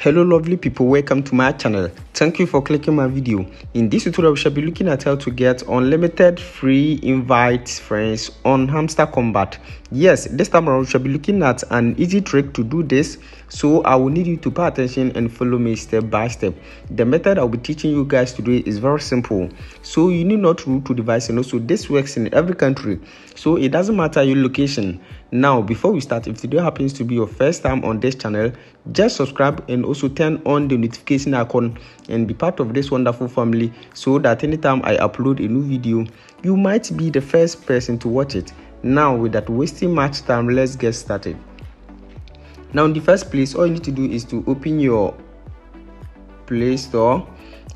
Hello lovely people, welcome to my channel. Thank you for clicking my video. In this tutorial we shall be looking at how to get unlimited free invite friends on Hamster Kombat. Yes, this time around we shall be looking at an easy trick to do this, so I will need you to pay attention and follow me step by step. The method I'll be teaching you guys today is very simple, so you need not root to device, and also this works in every country, so it doesn't matter your location. Now before we start, if today happens to be your first time on this channel, just subscribe and also turn on the notification icon and be part of this wonderful family, so that anytime I upload a new video you might be the first person to watch it. Now without wasting much time, let's get started. Now in the first place, all you need to do is to open your Play Store,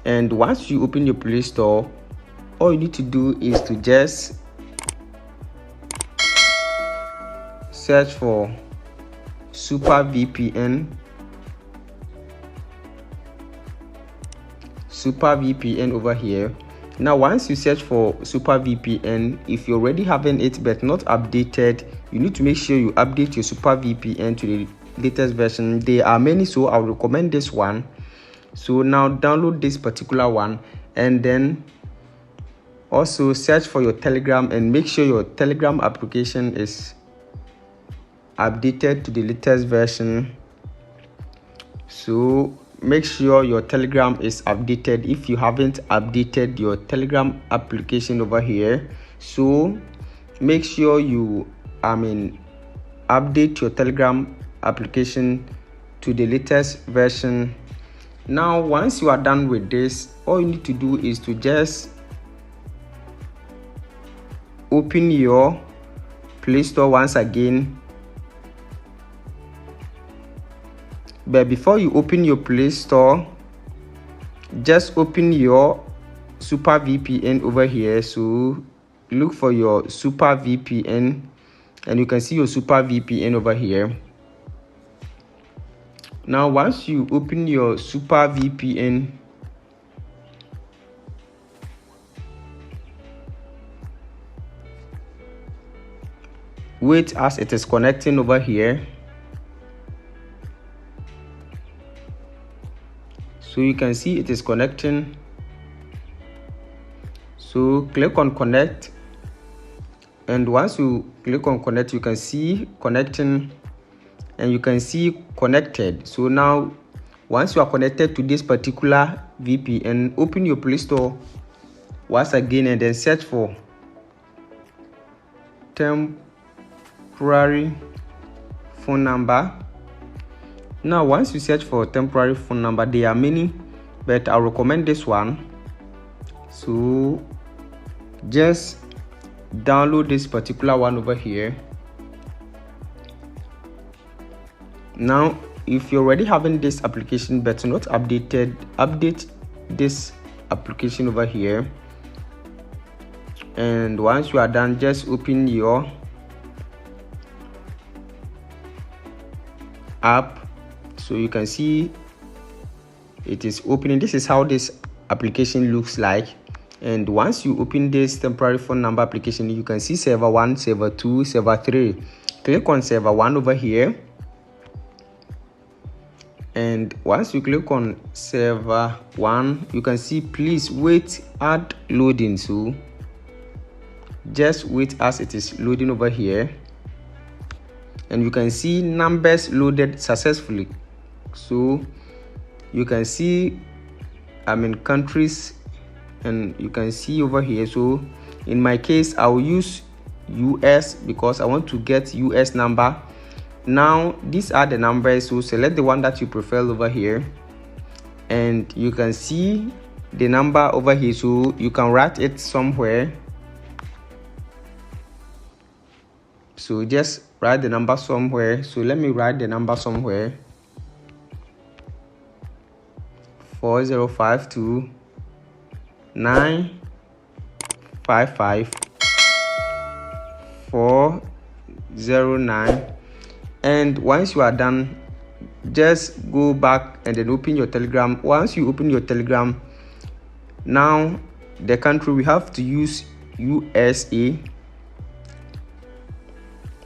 and once you open your Play Store, all you need to do is to just search for Super VPN over here. Now once you search for Super VPN, if you're already having it but not updated, you need to make sure you update your Super VPN to the latest version. There are many, so I'll recommend this one. So now download this particular one, and then also search for your Telegram and make sure your Telegram application is updated to the latest version. So make sure your Telegram is updated if you haven't updated your Telegram application over here. So make sure you update your Telegram application to the latest version. Now once you are done with this, all you need to do is to just open your Play Store once again. But before you open your Play Store, just open your Super VPN over here. So look for your Super VPN, and you can see your Super VPN over here. Now once you open your Super VPN, wait as it is connecting over here. So you can see it is connecting. So click on connect, and once you click on connect, you can see connecting and you can see connected. So now once you are connected to this particular VPN, open your Play Store once again and then search for temporary phone number. Now once you search for temporary phone number, there are many, but I recommend this one. So just download this particular one over here. Now if you're already having this application but not updated, update this application over here, and once you are done, just open your app. So you can see it is opening. This is how this application looks like, and once you open this temporary phone number application, you can see server 1, server 2, server 3. Click on server 1 over here, and once you click on server 1, you can see please wait at loading. So just wait as it is loading over here, and you can see numbers loaded successfully. So you can see countries, and you can see over here. So in my case I will use US because I want to get US number. Now these are the numbers, so select the one that you prefer over here, and you can see the number over here, so you can write it somewhere. So just write the number somewhere. So let me write the number somewhere. 4052 955 409. And once you are done, just go back and then open your Telegram. Once you open your Telegram, now the country we have to use USA,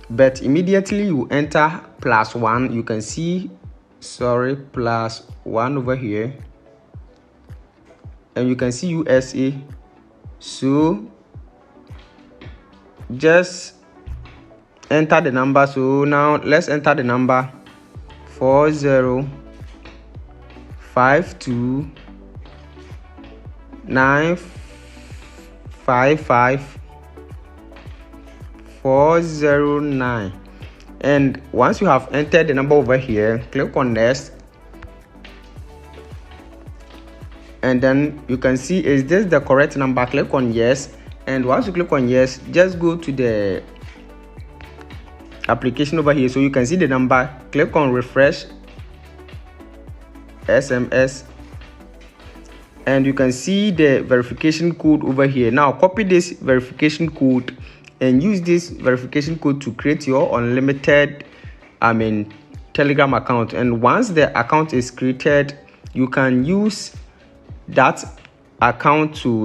but immediately you enter +1, you can see sorry, +1 over here, and you can see USA. So just enter the number. So now let's enter the number 4052955 and once you have entered the number over here, click on next, and then you can see, is this the correct number? Click on yes, and once you click on yes, just go to the application over here. So you can see the number, click on refresh SMS, and you can see the verification code over here. Now copy this verification code and use this verification code to create your unlimited Telegram account. And once the account is created, you can use that account to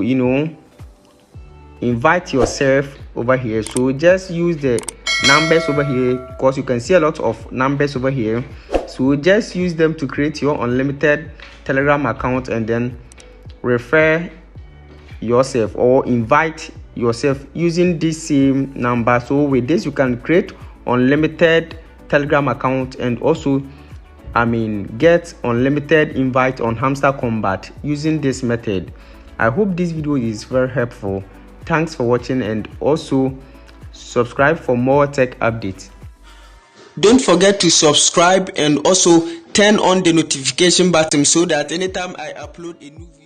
invite yourself over here. So just use the numbers over here, because you can see a lot of numbers over here. So just use them to create your unlimited Telegram account and then refer yourself or invite yourself using this same number. So with this, you can create unlimited Telegram account and also get unlimited invite on Hamster Kombat using this method. I hope this video is very helpful. Thanks for watching, and also subscribe for more tech updates. Don't forget to subscribe and also turn on the notification button so that anytime I upload a new video